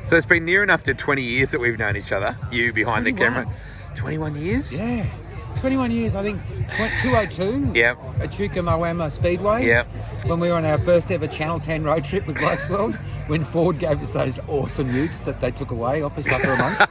So it's been near enough to 20 years that we've known each other, you behind 21. the camera. 21 years? Yeah. 21 years, I think. 202 Yep. at Chuka Speedway. Yep. When we were on our first ever Channel 10 road trip with Blokesworld, when Ford gave us those awesome utes that they took away off us after a month.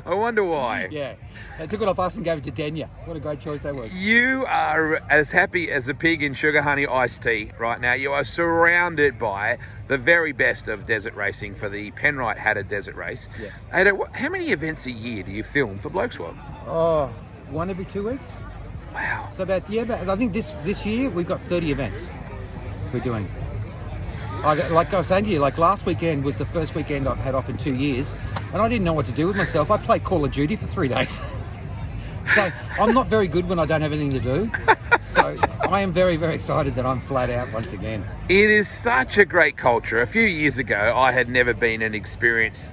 I wonder why. Yeah. They took it off us and gave it to Denya. What a great choice that was. You are as happy as a pig in sugar honey iced tea right now. You are surrounded by the very best of desert racing for the Penrite HATTAH Desert Race. Yeah. Ada, how many events a year do you film for Blokesworld? Oh, one every 2 weeks. Wow. So but I think this year we've got 30 events we're doing. Like I was saying to you, like last weekend was the first weekend I've had off in 2 years, and I didn't know what to do with myself. I played Call of Duty for 3 days. So I'm not very good when I don't have anything to do. So I am very, very excited that I'm flat out once again. It is such a great culture. A few years ago, I had never been and experienced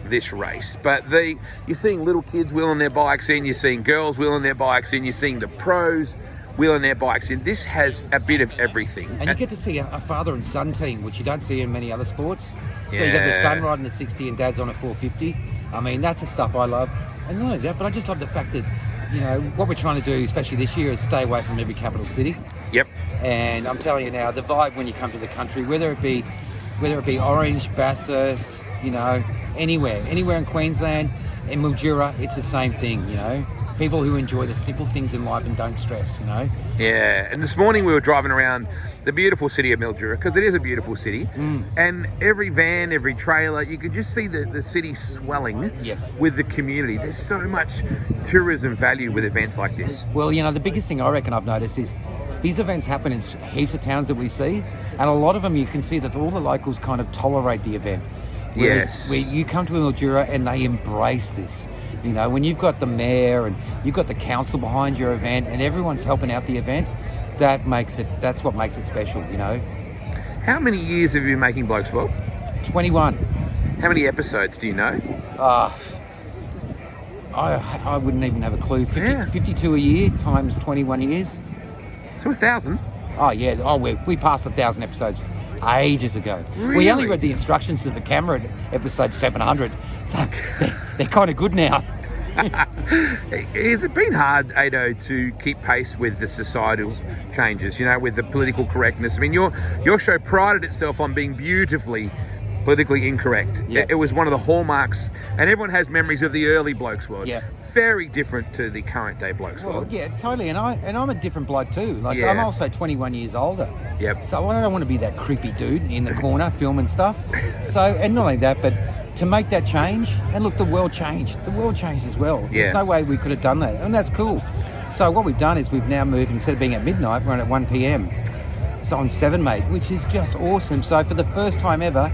this race, but you're seeing little kids wheeling their bikes in, you're seeing girls wheeling their bikes in, you're seeing the pros wheeling their bikes in. This has a bit of everything. And you get to see a father and son team, which you don't see in many other sports. So Yeah. you have the son riding the 60 and dad's on a 450. I mean, that's the stuff I love. And not only that, but I just love the fact that, you know, what we're trying to do, especially this year, is stay away from every capital city. Yep. And I'm telling you now, the vibe when you come to the country, whether it be Orange, Bathurst, you know, anywhere in Queensland, in Mildura, it's the same thing, you know. People who enjoy the simple things in life and don't stress, you know. Yeah, and this morning we were driving around the beautiful city of Mildura, because it is a beautiful city, and every van, every trailer, you could just see the city swelling. Yes. With the community. There's so much tourism value with events like this. Well, you know, the biggest thing I reckon I've noticed is these events happen in heaps of towns that we see, and a lot of them you can see that all the locals kind of tolerate the event. Whereas Yes. where you come to Mildura and they embrace this. You know, when you've got the mayor and you've got the council behind your event and everyone's helping out the event, that's what makes it special, you know. How many years have you been making Blokesworld? 21. How many episodes do you know? I wouldn't even have a clue. 52 a year times 21 years. So 1,000? Oh, yeah. Oh, we passed 1,000 episodes ages ago. Really? We only read the instructions to the camera at episode 700, so they're kind of good now. Has it been hard, Ado, to keep pace with the societal changes, you know, with the political correctness? I mean, your show prided itself on being beautifully politically incorrect. Yep. It was one of the hallmarks, and everyone has memories of the early Blokesworld. Yeah. Very different to the current day Blokesworld. Well, yeah, totally. And I'm a different bloke too. Like, Yeah. I'm also 21 years older. Yep. So I don't want to be that creepy dude in the corner filming stuff. So, and not only that, but to make that change, and look, the world changed. The world changed as well. Yeah. There's no way we could have done that, and that's cool. So what we've done is we've now moved, instead of being at midnight, we're on at 1 p.m. So on 7, mate, which is just awesome. So for the first time ever,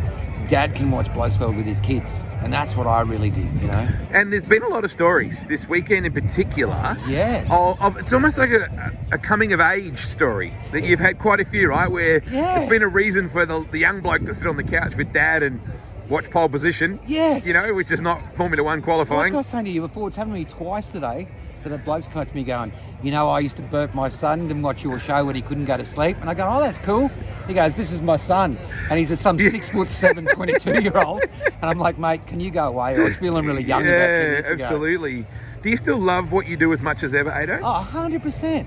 Dad can watch Blokesworld with his kids, and that's what I really did, you know. And there's been a lot of stories this weekend in particular. Yes. It's almost like a coming of age story that you've had quite a few, right? Where Yeah. it's been a reason for the young bloke to sit on the couch with Dad and watch pole position. Yes. You know, which is not Formula One qualifying. Like I was saying to you before, it's happened to me twice today that a bloke's come up to me going, you know, I used to burp my son and watch your show when he couldn't go to sleep. And I go, oh, that's cool. He goes, this is my son. And he's some 6'7", 22-year-old. And I'm like, mate, can you go away? I was feeling really young about 10 minutes ago. Absolutely. Do you still love what you do as much as ever, Ado? Oh, 100%.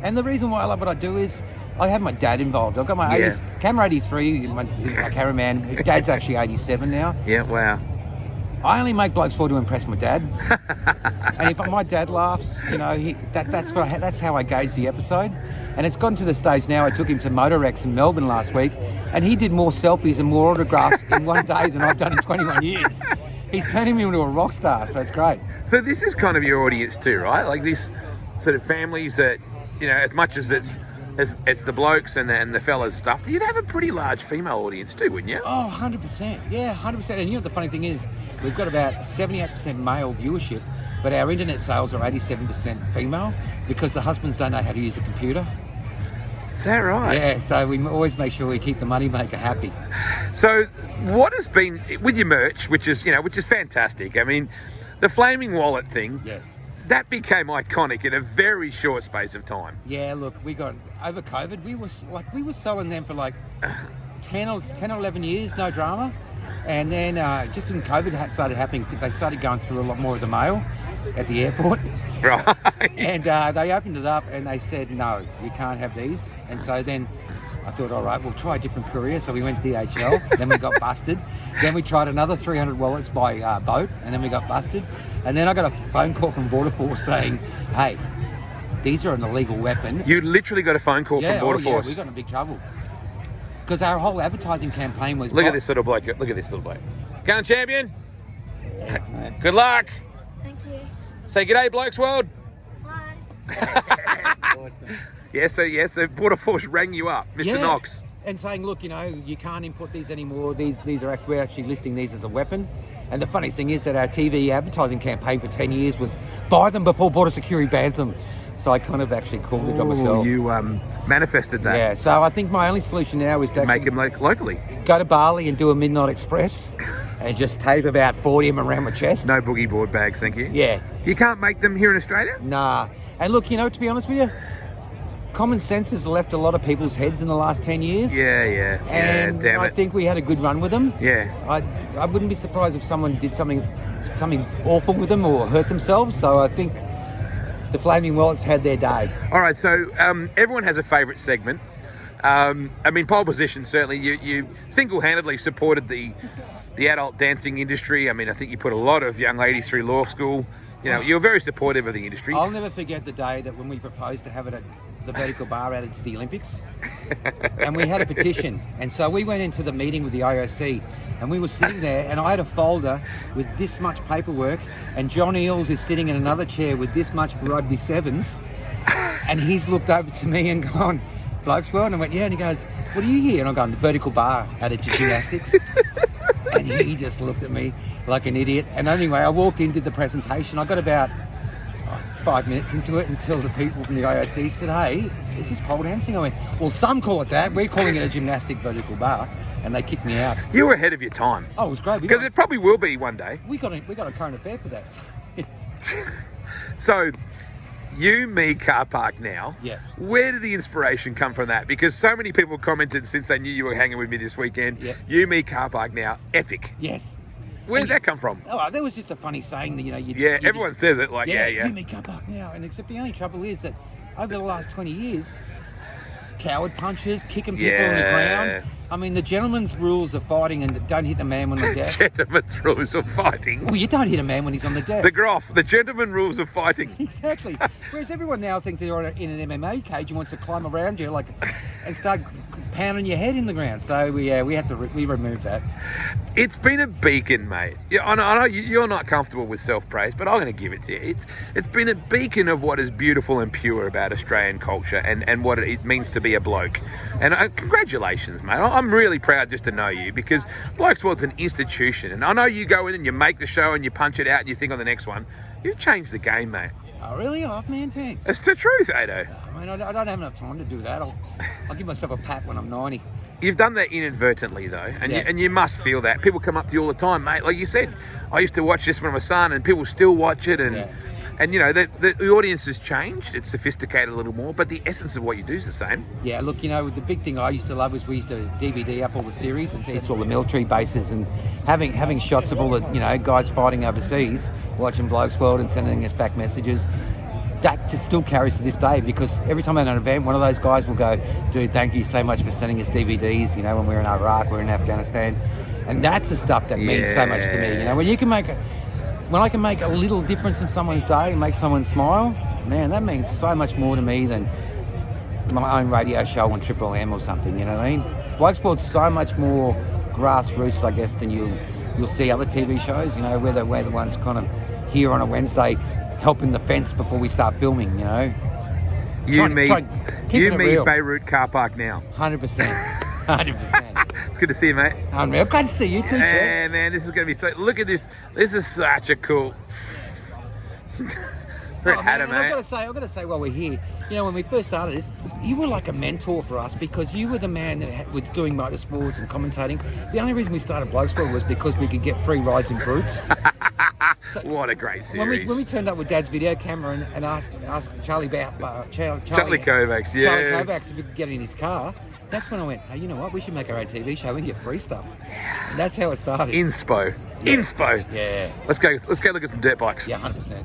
And the reason why I love what I do is I have my dad involved. I've got my 80s, camera 83, my cameraman. Dad's actually 87 now. Yeah, wow. I only make Blokesworld to impress my dad. And if my dad laughs, you know, that's how I gauge the episode. And it's gotten to the stage now, I took him to Motorex in Melbourne last week, and he did more selfies and more autographs in one day than I've done in 21 years. He's turning me into a rock star, so it's great. So this is kind of your audience too, right? Like these sort of families that, you know, as much as it's the blokes and the fellas stuff, you'd have a pretty large female audience too, wouldn't you? Oh, 100%. Yeah, 100%. And you know what the funny thing is? We've got about 78% male viewership, but our internet sales are 87% female because the husbands don't know how to use a computer. Is that right? Yeah, so we always make sure we keep the moneymaker happy. So what has been, with your merch, which is fantastic. I mean, the flaming wallet thing, Yes. that became iconic in a very short space of time. Yeah, look, we got, over COVID, we were selling them for like 10 or 11 years, no drama. And then just when COVID started happening, they started going through a lot more of the mail at the airport. Right. And they opened it up and they said, no, you can't have these. And so then I thought, all right, we'll try a different courier. So we went DHL, then we got busted. Then we tried another 300 wallets by boat, and then we got busted. And then I got a phone call from Border Force saying, hey, these are an illegal weapon. You literally got a phone call from Border Force? Yeah, we got in big trouble. Because our whole advertising campaign was... Look at this little bloke. Look at this little bloke. Going champion. Yeah. Good luck. Thank you. Say g'day, Blokesworld. Bye. Awesome. So Border Force rang you up, Mr. Knox. And saying, look, you know, you can't import these anymore. These are we're actually listing these as a weapon. And the funniest thing is that our TV advertising campaign for 10 years was buy them before border security bans them. So I kind of actually called it on myself. You manifested that. Yeah, so I think my only solution now is to Make them locally. go to Bali and do a Midnight Express and just tape about 40 of them around my chest. No boogie board bags, thank you. Yeah. You can't make them here in Australia? Nah. And look, you know, to be honest with you, common sense has left a lot of people's heads in the last 10 years. Yeah. And damn I it. think we had a good run with them. Yeah. I wouldn't be surprised if someone did something awful with them or hurt themselves. So I think the Flaming Wallets had their day. All right, so everyone has a favourite segment. I mean, pole position, certainly. You single-handedly supported the adult dancing industry. I mean, I think you put a lot of young ladies through law school. You know, you're very supportive of the industry. I'll never forget the day that when we proposed to have it at the vertical bar added to the Olympics. And we had a petition. And so we went into the meeting with the IOC and we were sitting there and I had a folder with this much paperwork and John Eales is sitting in another chair with this much rugby sevens and he's looked over to me and gone, Blokesworld? And I went, yeah. And he goes, what are you here? And I'm going, the vertical bar added to gymnastics. And he just looked at me like an idiot. And anyway, I walked in, did the presentation. I got about 5 minutes into it until the people from the IOC said, hey, is this pole dancing? I went, well, some call it that. We're calling it a gymnastic vertical bar. And they kicked me out. You were ahead of your time. Oh, it was great. Because it probably will be one day. We got a current affair for that. So, you, me, car park now. Yeah. Where did the inspiration come from that? Because so many people commented since they knew you were hanging with me this weekend. Yeah. You, me, car park now. Epic. Yes. Where did that come from? Oh, that was just a funny saying that, you know. Everyone says it like, yeah. You make up now. And except the only trouble is that over the last 20 years, coward punches, kicking people on the ground. I mean, the gentleman's rules of fighting and don't hit a man when on the deck. Gentleman's rules of fighting. Well, you don't hit a man when he's on the deck. The Groff, the gentleman rules of fighting. Exactly. Whereas everyone now thinks they're in an MMA cage and wants to climb around you and start pounding your head in the ground. So we removed that. It's been a beacon, mate. Yeah, I know you're not comfortable with self-praise, but I'm going to give it to you. It's been a beacon of what is beautiful and pure about Australian culture and what it means to be a bloke. And congratulations, mate. I'm really proud just to know you because Blokesworld's an institution. And I know you go in and you make the show and you punch it out and you think on the next one. You've changed the game, mate. Oh, really? Oh, man, thanks. It's the truth, Ado. I mean, I don't have enough time to do that. I'll give myself a pat when I'm 90. You've done that inadvertently, though, and Yeah. you must feel that. People come up to you all the time, mate. Like you said, I used to watch this when I was a son, and people still watch it, and Yeah. and you know the audience has changed. It's sophisticated a little more, but the essence of what you do is the same. Yeah, look, you know, the big thing I used to love was we used to DVD up all the series and see all the military bases and having shots of all the, you know, guys fighting overseas, watching Blokesworld and sending us back messages. That just still carries to this day because every time I'm at an event, one of those guys will go, dude, thank you so much for sending us DVDs, you know, when we were in Iraq, we were in Afghanistan. And that's the stuff that means so much to me, you know, when I can make a little difference in someone's day and make someone smile, man, that means so much more to me than my own radio show on Triple M or something, you know what I mean? Blokesworld's so much more grassroots, I guess, than you'll see other TV shows, you know, we're the ones kind of here on a Wednesday helping the fence before we start filming, you know. You, Keeping it real. Beirut car park now. 100%. 100%. It's good to see you, mate. Unreal. Great to see you too, Trev. Yeah, man, this is going to be so... Look at this. This is such a cool... We're at HATTAH, And mate. I've got to say while we're here, you know, when we first started this, you were like a mentor for us because you were the man that was doing motorsports and commentating. The only reason we started Blokesworld was because we could get free rides in Brutes. What a great series. When we turned up with Dad's video camera and asked Charlie about Charlie Kovacs, yeah. Charlie Kovacs if we could get in his car, That's when I went, hey, you know what? We should make our own TV show and get free stuff. And that's how it started. Inspo. Yeah. Inspo. Yeah. Let's go look at some dirt bikes. Yeah, 100%.